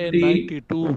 92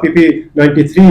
PP 93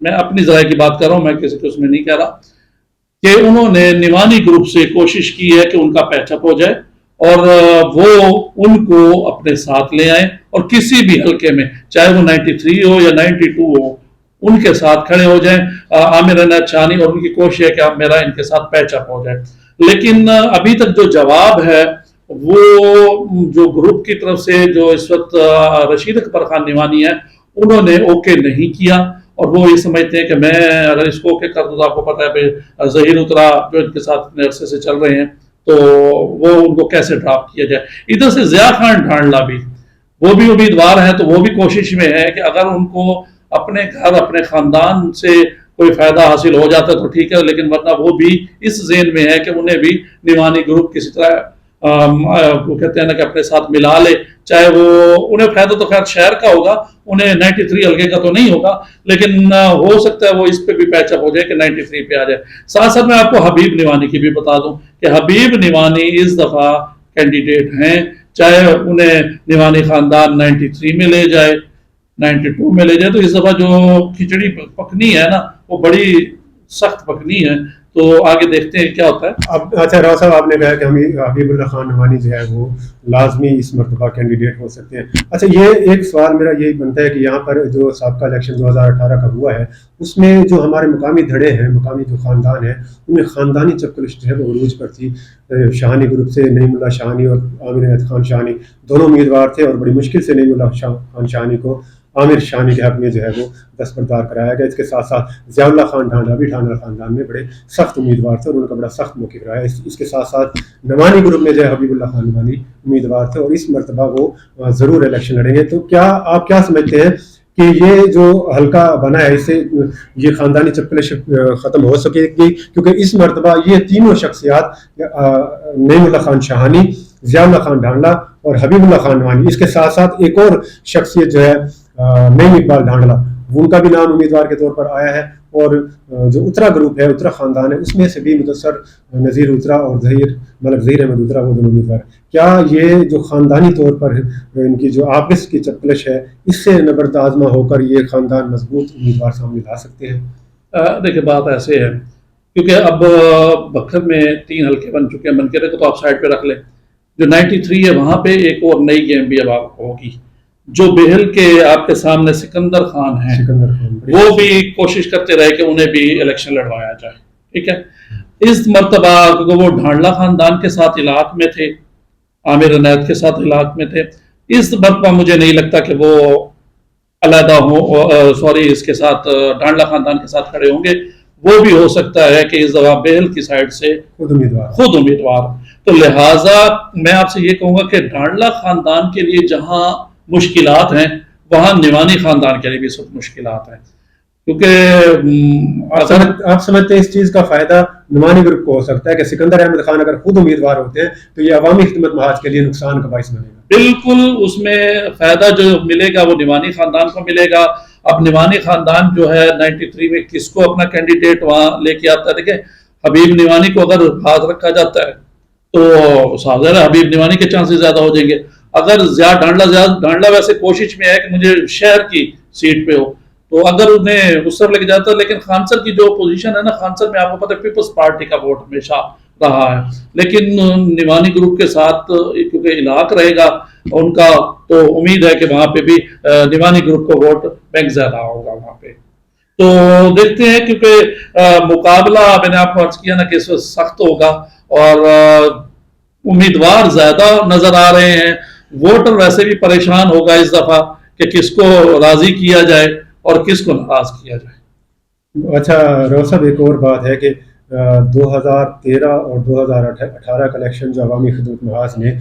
میں اپنی ذرائع کی بات کر رہا ہوں، میں کسی کو اس میں نہیں کہہ رہا، کہ انہوں نے نوانی گروپ سے کوشش کی ہے کہ ان کا پیچ اپ ہو جائے اور وہ ان کو اپنے ساتھ لے آئیں اور کسی بھی حلقے میں چاہے وہ 93 ہو یا 92 ہو ان کے ساتھ کھڑے ہو جائیں. عامر عنایت شاہانی اور ان کی کوشش ہے کہ میرا ان کے ساتھ پیچ اپ ہو جائے. لیکن ابھی تک جو جواب ہے وہ جو گروپ کی طرف سے جو اس وقت رشید اکبر خان نوانی ہے انہوں نے اوکے نہیں کیا، اور وہ یہ سمجھتے ہیں کہ میں اگر اس کو اوکے کر دوں تو آپ کو پتا ہے کہ ظہیر اترا جو ان کے ساتھ اتنے عرصے سے چل رہے ہیں تو وہ ان کو کیسے ڈراپ کیا جائے. ادھر سے ضیاء خان ڈھانڈلا بھی وہ بھی امیدوار ہیں، تو وہ بھی کوشش میں ہے کہ اگر ان کو اپنے گھر اپنے خاندان سے کوئی فائدہ حاصل ہو جاتا ہے تو ٹھیک ہے، لیکن ورنہ وہ بھی اس ذہن میں ہے کہ انہیں بھی نوانی گروپ کسی طرح وہ کہتے ہیں نا کہ اپنے ساتھ ملا لے، چاہے وہ انہیں فائدہ تو خیر شہر کا ہوگا، انہیں 93 حلقے کا تو نہیں ہوگا، لیکن ہو سکتا ہے وہ اس پہ بھی پیچ اپ ہو جائے کہ 93 پہ آ جائے. ساتھ ساتھ میں آپ کو حبیب نوانی کی بھی بتا دوں کہ حبیب نوانی اس دفعہ کینڈیڈیٹ ہیں، چاہے انہیں نوانی خاندان 93 میں لے جائے 92 میں لے جائے، تو اس دفعہ جو کھچڑی پکنی ہے نا وہ بڑی سخت پکنی ہے. تو آگے دیکھتے ہیں کیا ہوتا ہے. اب اچھا راؤ صاحب، آپ نے کہا کہ حبیب اللہ خان نوانی جو ہے وہ لازمی اس مرتبہ کینڈیڈیٹ ہو سکتے ہیں. اچھا یہ ایک سوال میرا یہی بنتا ہے کہ یہاں پر جو سابقہ الیکشن 2018 کا ہوا ہے اس میں جو ہمارے مقامی دھڑے ہیں، مقامی جو خاندان ہیں، ان میں خاندانی چپکلش جو ہے وہ عروج پر تھی. شاہانی گروپ سے نعیم اللہ شاہانی اور عامر عنایت خان شاہانی دونوں امیدوار تھے اور بڑی مشکل سے نعیم اللہ خان شاہانی کو عامر شاہانی کے حق میں جو ہے وہ دستبردار کرایا گیا. اس کے ساتھ ساتھ ضیاء اللہ خان ڈھانڈلا بھی ڈھانڈلا خاندان میں بڑے سخت امیدوار تھے اور ان کا بڑا سخت موقف رہا ہے. اس کے ساتھ ساتھ نوانی گروپ میں جو ہے حبیب اللہ خان نوانی امیدوار تھے اور اس مرتبہ وہ ضرور الیکشن لڑیں گے. تو کیا آپ کیا سمجھتے ہیں کہ یہ جو حلقہ بنا ہے اس سے یہ خاندانی چپکلش ختم ہو سکے گی؟ کیونکہ اس مرتبہ یہ تینوں شخصیات نعیم اللہ خان شاہانی، ضیاء اللہ خان ڈھانڈلا اور حبیب اللہ خان نوانی، اس کے ساتھ ساتھ ایک اور شخصیت جو ہے نعیم اقبال ڈھانڈلا، ان کا بھی نام امیدوار کے طور پر آیا ہے. اور جو اترا گروپ ہے، اترا خاندان ہے، اس میں سے بھی مدثر نذیر اترا اور ملک ظہیر احمد اترا وہ دونوں امیدوار ہیں. کیا یہ جو خاندانی طور پر ان کی جو آپس کی چپکلش ہے اس سے نبرد آزما ہو کر یہ خاندان مضبوط امیدوار سامنے لا سکتے ہیں؟ دیکھیں بات ایسے ہے، کیونکہ اب بکھر میں 3 حلقے بن چکے ہیں، منکرے کو تو آپ سائڈ پہ رکھ لیں، جو 93 ہے وہاں پہ ایک اور نئی گیم بھی اب آپ ہوگی. جو بہل کے آپ کے سامنے سکندر خان ہیں وہ بھی کوشش کرتے رہے کہ انہیں بھی الیکشن لڑوایا جائے. ٹھیک ہے، اس مرتبہ کیونکہ وہ ڈھانڈلا خاندان کے ساتھ علاق میں تھے، عامر عنایت کے ساتھ علاق میں تھے، اس مرتبہ مجھے نہیں لگتا کہ وہ علیحدہ ہوں، اس کے ساتھ ڈھانڈلا خاندان کے ساتھ کھڑے ہوں گے. وہ بھی ہو سکتا ہے کہ اس دفعہ بہل کی سائڈ سے خود امیدوار. تو لہٰذا میں آپ سے یہ کہوں گا کہ ڈھانڈلا خاندان کے لیے جہاں مشکلات ہیں وہاں نوانی خاندان کے لیے بھی سخت مشکلات ہیں، کیونکہ آپ سمجھتے ہیں اس چیز کا فائدہ نوانی گروپ کو ہو سکتا ہے کہ سکندر احمد خان اگر خود امیدوار ہوتے ہیں تو یہ عوامی خدمت محاذ کے لیے نقصان کا باعث بنے گا؟ بالکل، اس میں فائدہ جو ملے گا وہ نوانی خاندان کو ملے گا. اب نوانی خاندان جو ہے 93 میں کس کو اپنا کینڈیڈیٹ وہاں لے کے آتا ہے؟ دیکھیں حبیب نوانی کو اگر ہاتھ رکھا جاتا ہے تو ظاہر ہے حبیب نوانی کے چانسز زیادہ ہو جائیں گے. اگر ضیاء ڈھانڈلا ویسے کوشش میں ہے کہ مجھے شہر کی سیٹ پہ ہو، تو اگر انہیں اس طرف لے کے جاتا ہے، لیکن خان سر کی جو پوزیشن ہے نا، خان سر میں آپ کو پتہ ہے پیپلز پارٹی کا ووٹ ہمیشہ رہا ہے، لیکن نوانی گروپ کے ساتھ کیونکہ علاق رہے گا ان کا، تو امید ہے کہ وہاں پہ بھی نوانی گروپ کو ووٹ بینک زیادہ ہوگا وہاں پہ. تو دیکھتے ہیں، کیونکہ مقابلہ میں نے آپ کو عرض کیا نا کہ اس وقت سخت ہوگا اور امیدوار زیادہ نظر آ رہے ہیں. ووٹر ویسے بھی پریشان ہوگا اس دفعہ کہ کس کو راضی کیا جائے اور کس کو ناراض کیا جائے. اچھا راؤ صاحب، ایک اور بات ہے کہ 2013 اور 2018 کا الیکشن جو عوامی خدمت محاذ نے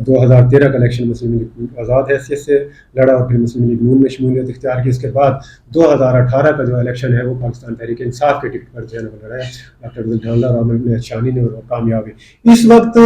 2013 کا الیکشن مسلم لیگ آزاد حیثیت سے لڑا اور پھر مسلم لیگ نون میں شمولیت اختیار کی. اس کے بعد 2018 کا جو الیکشن ہے وہ پاکستان تحریک انصاف کے ٹکٹ پر جو ہے لڑا ہے ڈاکٹر ڈھانڈلا اور عامر عنایت شاہانی نے، اور کامیاب ہوئی. اس وقت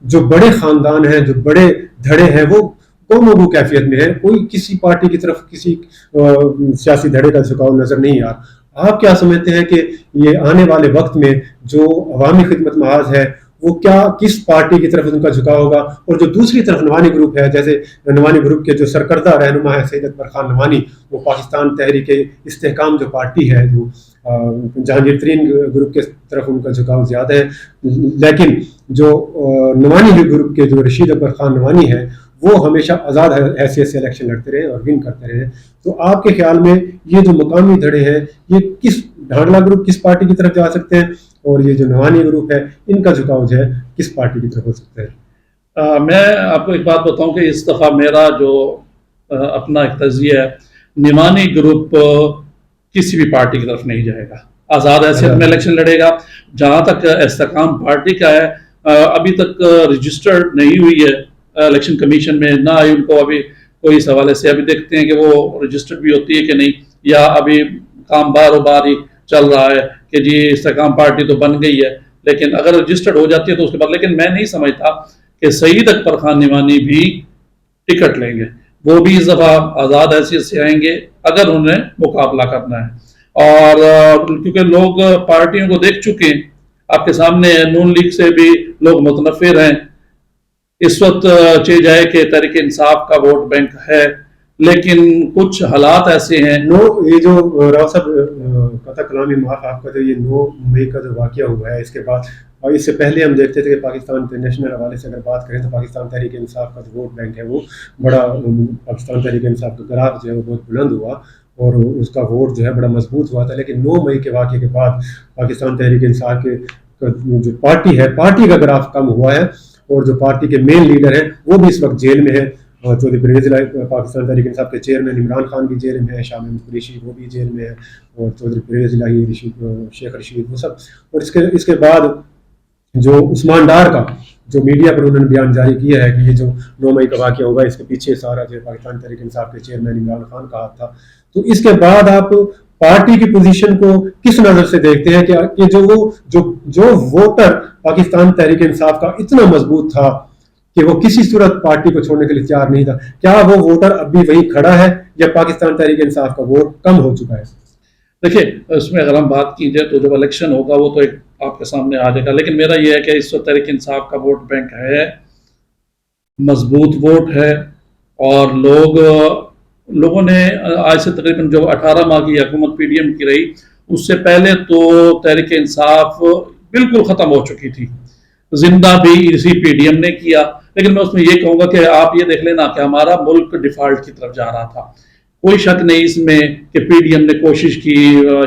جو بڑے خاندان ہیں، جو بڑے دھڑے ہیں، وہ گو کیفیت میں ہے. کوئی کسی پارٹی کی طرف کسی سیاسی دھڑے کا جھکاؤ نظر نہیں آ رہا. آپ کیا سمجھتے ہیں کہ یہ آنے والے وقت میں جو عوامی خدمت محاذ ہے وہ کیا کس پارٹی کی طرف ان کا جھکاؤ ہوگا. اور جو دوسری طرف نوانی گروپ ہے, جیسے نوانی گروپ کے جو سرکردہ رہنما ہے سید اکبر خان نوانی, وہ پاکستان تحریک استحکام جو پارٹی ہے, جو جہانگیر ترین گروپ کے طرف ان کا جھکاؤ زیادہ ہے. لیکن جو نوانی گروپ کے جو رشید اکبر خان نوانی ہے, وہ ہمیشہ آزاد حیثیت سے الیکشن لڑتے رہے اور ون کرتے رہے. تو آپ کے خیال میں یہ جو مقامی دھڑے ہیں, یہ کس ڈھانڈلا گروپ کس پارٹی کی طرف جا سکتے ہیں, اور یہ جو نوانی گروپ ہے ان کا جھکاؤ جو ہے کس پارٹی کی طرف ہو سکتا ہے؟ میں آپ کو ایک بات بتاؤں کہ اس دفعہ میرا جو اپنا ایک تجزیہ ہے, نوانی گروپ کسی بھی پارٹی کی طرف نہیں جائے گا, آزاد حیثیت میں الیکشن لڑے گا. جہاں تک استحکام پارٹی کا ہے, ابھی تک رجسٹرڈ نہیں ہوئی ہے الیکشن کمیشن میں, نہ آئی ان کو ابھی کوئی اس حوالے سے. ابھی دیکھتے ہیں کہ وہ رجسٹرڈ بھی ہوتی ہے کہ نہیں, یا ابھی کام بار ہی چل رہا ہے کہ جی استحکام پارٹی تو بن گئی ہے, لیکن اگر رجسٹرڈ ہو جاتی ہے تو اس کے بعد. لیکن میں نہیں سمجھتا کہ سعید اکبر خان نوانی بھی ٹکٹ لیں گے, وہ بھی اس دفعہ آزاد حیثیت سے آئیں گے اگر انہیں مقابلہ کرنا ہے. اور کیونکہ لوگ پارٹیوں کو دیکھ چکے ہیں, آپ کے سامنے نون لیگ سے بھی لوگ متنفر ہیں. اس وقت چاہے جائے کہ تحریک انصاف کا ووٹ بینک ہے, لیکن کچھ حالات ایسے ہیں. یہ جو راؤ صاحب قطع کلامی معاف آپ کا, جو یہ 9 مئی کا جو واقعہ ہوا ہے, اس کے بعد اور اس سے پہلے ہم دیکھتے تھے کہ پاکستان انٹرنیشنل حوالے سے اگر بات کریں تو پاکستان تحریک انصاف کا جو ووٹ بینک ہے وہ بڑا, پاکستان تحریک انصاف کا گراف جو ہے وہ بہت بلند ہوا اور اس کا ووٹ جو ہے بڑا مضبوط ہوا تھا. لیکن 9 مئی کے واقعے کے بعد پاکستان تحریک انصاف کے جو پارٹی ہے, پارٹی کا گراف کم ہوا ہے, اور جو پارٹی کے مین لیڈر ہیں وہ بھی اس وقت جیل میں ہیں. چودھری پرویز الہی پاکستان تحریک انصاف کے چیئرمین عمران خان بھی جیل میں ہے, شاہ محمود قریشی وہ بھی جیل میں ہے, اور چودھری پرویز الہی, شیخ رشید, وہ سب. اور اس کے بعد جو عثمان ڈار کا جو میڈیا پر انہوں نے بیان جاری کیا ہے کہ یہ جو 9 مئی کا واقعہ ہوا, اس کے پیچھے سارا جو پاکستان تحریک انصاف کے چیئرمین عمران خان کا ہاتھ تھا. تو اس کے بعد آپ پارٹی کی پوزیشن کو کس نظر سے دیکھتے ہیں کہ جو ووٹر پاکستان تحریک انصاف کا اتنا مضبوط تھا کہ وہ کسی صورت پارٹی کو چھوڑنے کے لیے تیار نہیں تھا, کیا وہ ووٹر اب بھی وہی کھڑا ہے یا پاکستان تحریک انصاف کا ووٹ کم ہو چکا ہے؟ دیکھیے, اس میں اگر ہم بات کی جائے تو جب الیکشن ہوگا وہ تو ایک آپ کے سامنے آ جائے گا. لیکن میرا یہ ہے کہ اس وقت تحریک انصاف کا ووٹ بینک ہے, مضبوط ووٹ ہے, اور لوگوں نے آج سے تقریباً جو 18 ماہ کی حکومت پی ڈی ایم کی رہی, اس سے پہلے تو تحریک انصاف بالکل ختم ہو چکی تھی, زندہ بھی اسی پی ڈی ایم نے کیا. لیکن میں اس میں یہ کہوں گا کہ آپ یہ دیکھ لینا کہ ہمارا ملک ڈیفالٹ کی طرف جا رہا تھا, کوئی شک نہیں اس میں کہ پی ڈی ایم نے کوشش کی,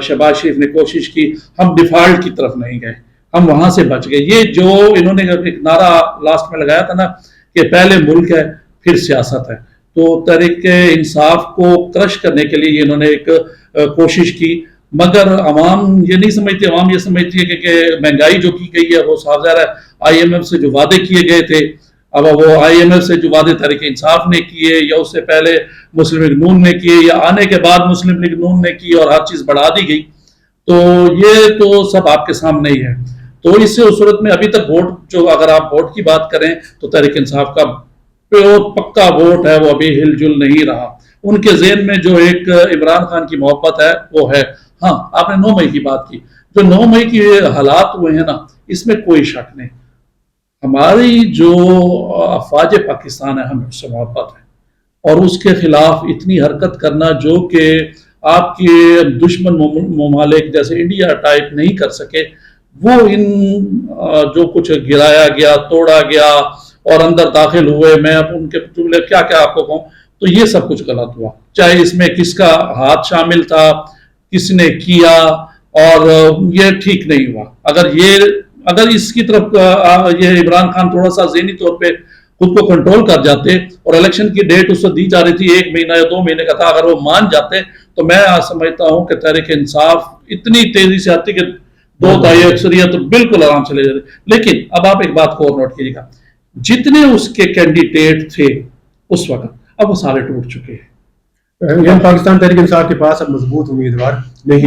شہباز شریف نے کوشش کی, ہم ڈیفالٹ کی طرف نہیں گئے, ہم وہاں سے بچ گئے. یہ جو انہوں نے ایک نعرہ لاسٹ میں لگایا تھا نا کہ پہلے ملک ہے پھر سیاست ہے, تو تحریک انصاف کو کرش کرنے کے لیے انہوں نے ایک کوشش کی. مگر عوام یہ نہیں سمجھتی, عوام یہ سمجھتی ہے کہ مہنگائی جو کی گئی ہے وہ صاف ظاہر ہے آئی ایم ایف سے جو وعدے کیے گئے تھے, اب وہ آئی ایم ایف سے جو وعدے تحریک انصاف نے کیے یا اس سے پہلے مسلم لیگ نون نے کیے یا آنے کے بعد مسلم لیگ نون نے کی اور ہر چیز بڑھا دی گئی, تو یہ تو سب آپ کے سامنے ہی ہے. تو اس سے اس صورت میں ابھی تک ووٹ جو, اگر آپ ووٹ کی بات کریں تو تحریک انصاف کا پیور پکا ووٹ ہے وہ ابھی ہل جل نہیں رہا. ان کے ذہن میں جو ایک عمران خان کی محبت ہے وہ ہے. ہاں, آپ نے 9 مئی کی بات کی, جو 9 مئی کی حالات ہوئے ہیں نا, اس میں کوئی شک نہیں, ہماری جو افواج پاکستان ہے ہمیں اس سے محبت ہے, اور اس کے خلاف اتنی حرکت کرنا جو کہ آپ کے دشمن ممالک جیسے انڈیا ٹائپ نہیں کر سکے, وہ ان جو کچھ گرایا گیا, توڑا گیا اور اندر داخل ہوئے, میں ان کے جملے کیا آپ کو کہوں, تو یہ سب کچھ غلط ہوا. چاہے اس میں کس کا ہاتھ شامل تھا, کس نے کیا, اور یہ ٹھیک نہیں ہوا. اگر اس کی طرف یہ عمران خان تھوڑا سا ذہنی طور پہ خود کو کنٹرول کر جاتے, اور الیکشن کی ڈیٹ اس سے دی جا رہی تھی 1 مہینہ یا 2 مہینے کا تھا, اگر وہ مان جاتے تو میں سمجھتا ہوں کہ تحریک انصاف اتنی تیزی سے آتی کہ 2/3 اکثریت بالکل آرام سے لے جاتے. لیکن اب آپ ایک بات کو اور نوٹ کیجیے گا, جتنے اس کے کینڈیڈیٹ تھے اس وقت اب وہ سارے ٹوٹ چکے ہیں. پاکستان تحریک انصاف کے پاس اب مضبوط امیدوار نہیں,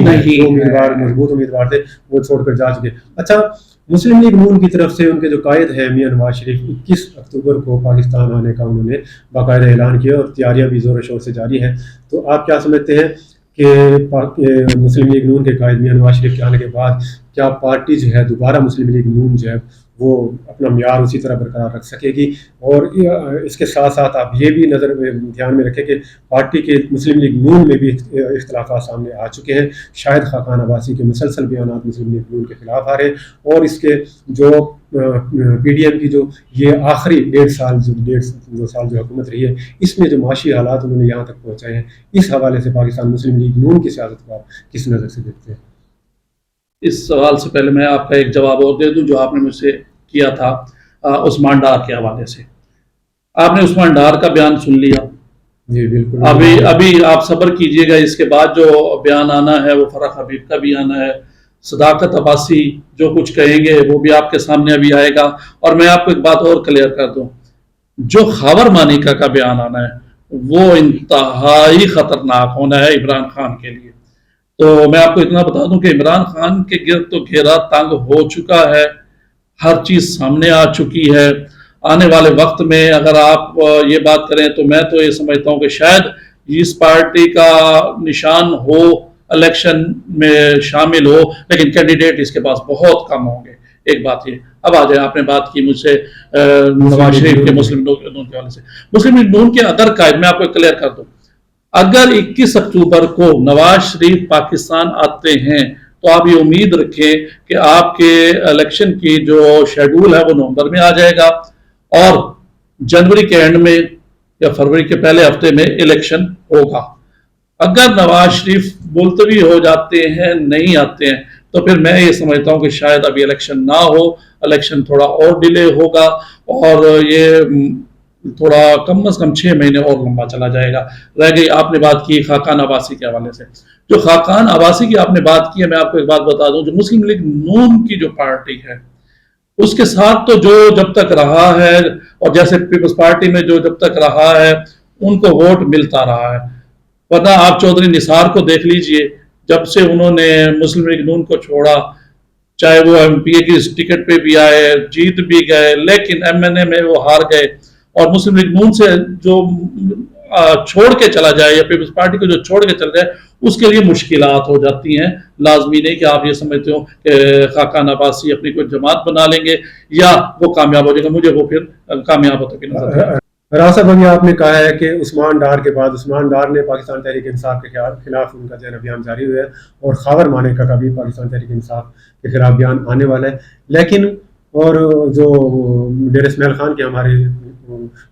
مضبوط امیدوار تھے وہ چھوڑ کر جا چکے. اچھا, مسلم لیگ نون کی طرف سے ان کے جو قائد ہیں میاں نواز شریف, 21 اکتوبر کو پاکستان آنے کا انہوں نے باقاعدہ اعلان کیا اور تیاریاں بھی زور و شور سے جاری ہیں. تو آپ کیا سمجھتے ہیں کہ مسلم لیگ نون کے قائد میاں نواز شریف کے آنے کے بعد کیا پارٹی جو ہے دوبارہ مسلم لیگ نون جو ہے وہ اپنا معیار اسی طرح برقرار رکھ سکے گی. اور اس کے ساتھ ساتھ آپ یہ بھی دھیان میں رکھیں کہ پارٹی کے مسلم لیگ نون میں بھی اختلافات سامنے آ چکے ہیں. شاہد خاقان عباسی کے مسلسل بیانات مسلم لیگ نون کے خلاف آ رہے ہیں, اور اس کے جو پی ڈی ایم کی جو یہ آخری 1.5 سال جو حکومت رہی ہے, اس میں جو معاشی حالات انہوں نے یہاں تک پہنچائے ہیں, اس حوالے سے پاکستان مسلم لیگ نون کی سیاست کو آپ کس نظر سے دیکھتے ہیں؟ اس سوال سے پہلے میں آپ کا ایک جواب اور دے دوں جو آپ نے مجھ سے کیا تھا عثمان ڈار کے حوالے سے. آپ نے عثمان ڈار کا بیان سن لیا. جی بالکل. ابھی آپ صبر کیجئے گا, اس کے بعد جو بیان آنا ہے وہ فرح حبیب کا بھی آنا ہے. صداقت عباسی جو کچھ کہیں گے وہ بھی آپ کے سامنے ابھی آئے گا. اور میں آپ کو ایک بات اور کلیئر کر دوں, جو خاور مانیکا کا بیان آنا ہے وہ انتہائی خطرناک ہونا ہے عمران خان کے لیے. تو میں آپ کو اتنا بتا دوں کہ عمران خان کے گرد تو گھیرا تنگ ہو چکا ہے, ہر چیز سامنے آ چکی ہے. آنے والے وقت میں اگر آپ یہ بات کریں تو میں تو یہ سمجھتا ہوں کہ شاید اس پارٹی کا نشان ہو, الیکشن میں شامل ہو, لیکن کینڈیڈیٹ اس کے پاس بہت کم ہوں گے. ایک بات یہ. اب آ جائیں, آپ نے بات کی مجھ سے نواز شریف کے مسلم لیگ نون کے حوالے سے. مسلم لیگ نون کے ادر قائد میں آپ کو کلیئر کر دوں, اگر 21 اکتوبر کو نواز شریف پاکستان آتے ہیں تو آپ یہ امید رکھیں کہ آپ کے الیکشن کی جو شیڈول ہے وہ نومبر میں آ جائے گا, اور جنوری کے اینڈ میں یا فروری کے پہلے ہفتے میں الیکشن ہوگا. اگر نواز شریف ملتوی ہو جاتے ہیں, نہیں آتے ہیں, تو پھر میں یہ سمجھتا ہوں کہ شاید ابھی الیکشن نہ ہو, الیکشن تھوڑا اور ڈیلے ہوگا, اور یہ تھوڑا کم از کم 6 مہینے اور لمبا چلا جائے گا. رہ گئی آپ نے بات کی خاقان عباسی کے حوالے سے. جو خاقان عباسی کی آپ نے بات کی ہے, میں آپ کو ایک بات بتا دوں, جو مسلم لیگ نون کی جو پارٹی ہے اس کے ساتھ تو جو جب تک رہا ہے, اور جیسے پیپلز پارٹی میں جو جب تک رہا ہے ان کو ووٹ ملتا رہا ہے. ورنہ آپ چودھری نثار کو دیکھ لیجئے, جب سے انہوں نے مسلم لیگ نون کو چھوڑا, چاہے وہ ایم پی اے کی ٹکٹ پہ بھی آئے, جیت بھی گئے, لیکن ایم این اے میں وہ ہار گئے. اور مسلم لیگ نون سے جو چھوڑ کے چلا جائے یا پیپلز پارٹی کو جو چھوڑ کے چلا جائے, اس کے لیے مشکلات ہو جاتی ہیں. لازمی نہیں کہ آپ یہ سمجھتے ہو کہ خاقان عباسی اپنی کوئی جماعت بنا لیں گے یا وہ کامیاب ہو جائے گا. مجھے وہ پھر کامیاب ہوتا کہ نظر ہے. راز صاحب, ابھی آپ نے کہا ہے کہ عثمان ڈار کے بعد عثمان ڈار نے پاکستان تحریک انصاف کے خلاف ان کا جو ہے بیان جاری ہوا ہے, اور خاور مانیکا کا بھی پاکستان تحریک انصاف کے خلاف بیان آنے والا ہے. لیکن اور جو ڈیر اسماعیل خان کے ہمارے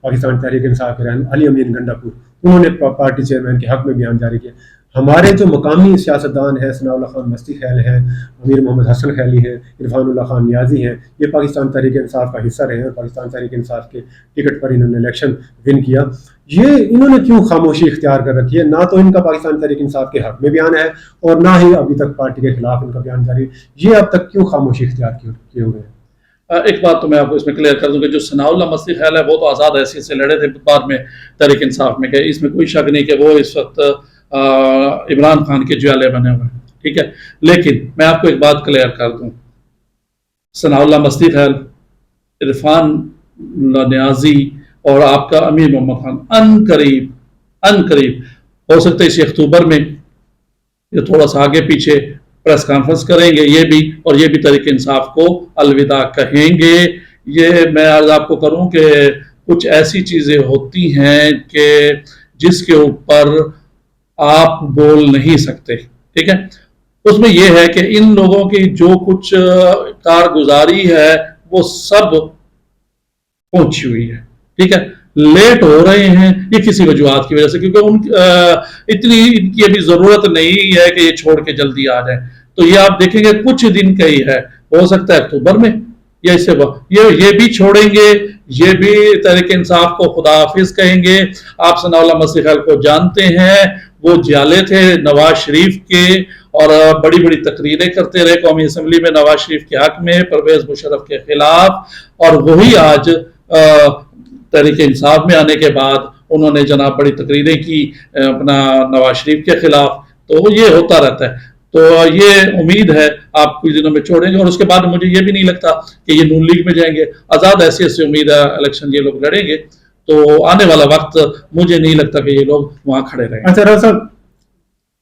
پاکستان تحریک انصاف کے رہن علی امین گنڈا پور, انہوں نے پارٹی چیئرمین کے حق میں بیان جاری کیا. ہمارے جو مقامی سیاستدان ہیں, ثناء اللہ خان مستی خیل ہیں, امیر محمد حسن خیلی ہیں, عرفان اللہ خان نیازی ہیں, یہ پاکستان تحریک انصاف کا حصہ رہے ہیں. پاکستان تحریک انصاف کے ٹکٹ پر انہوں نے الیکشن ون کیا. یہ انہوں نے کیوں خاموشی اختیار کر رکھی ہے؟ نہ تو ان کا پاکستان تحریک انصاف کے حق میں بیان ہے, اور نہ ہی ابھی تک پارٹی کے خلاف ان کا بیان جاری ہے. یہ اب تک کیوں خاموشی اختیار کیے ہوئے ہیں؟ ایک بات تو میں آپ کو اس میں کلیئر کر دوں کہ جو ثناء اللہ مستی خیل ہے وہ تو آزاد حیثیت سے لڑے تھے, بعد میں تحریک انصاف میں گئے. اس میں کوئی شک نہیں کہ وہ اس وقت عمران خان کے جوالے بنے ہوئے ہیں, ٹھیک ہے. لیکن میں آپ کو ایک بات کلیئر کر دوں, ثناء اللہ مستی خیل, عرفان اللہ نیازی اور آپ کا امیر محمد خان ان قریب ہو سکتا ہے اسی اکتوبر میں یہ تھوڑا سا آگے پیچھے پریس کانفرنس کریں گے یہ بھی, اور یہ بھی تحریک انصاف کو الوداع کہیں گے. یہ میں عرض آپ کو کروں کہ کچھ ایسی چیزیں ہوتی ہیں کہ جس کے اوپر آپ بول نہیں سکتے, ٹھیک ہے. اس میں یہ ہے کہ ان لوگوں کی جو کچھ کارگزاری ہے وہ سب پہنچی ہوئی ہے, ٹھیک ہے. لیٹ ہو رہے ہیں یہ کسی وجوہات کی وجہ سے, کیونکہ اتنی ان کی ابھی ضرورت نہیں ہے کہ یہ چھوڑ کے جلدی آ جائیں. تو یہ آپ دیکھیں گے کچھ دن کا ہی ہے, ہو سکتا ہے اکتوبر میں یا اس سے یہ بھی چھوڑیں گے, یہ بھی تحریک انصاف کو خدا حافظ کہیں گے. آپ ثناء اللہ مستی خیل کو جانتے ہیں, وہ جالے تھے نواز شریف کے, اور بڑی بڑی تقریریں کرتے رہے قومی اسمبلی میں نواز شریف کے حق میں, پرویز مشرف کے خلاف. اور وہی آج تحریک انصاف میں آنے کے بعد انہوں نے جناب بڑی تقریریں کی اپنا نواز شریف کے خلاف. تو یہ ہوتا رہتا ہے. تو یہ امید ہے آپ کچھ دنوں میں چھوڑیں گے, اور اس کے بعد مجھے یہ بھی نہیں لگتا کہ یہ نون لیگ میں جائیں گے. آزاد حیثیت سے امید ہے الیکشن یہ لوگ لڑیں گے, تو آنے والا وقت مجھے نہیں لگتا کہ یہ لوگ وہاں کھڑے رہیں گے. اچھا راز صاحب,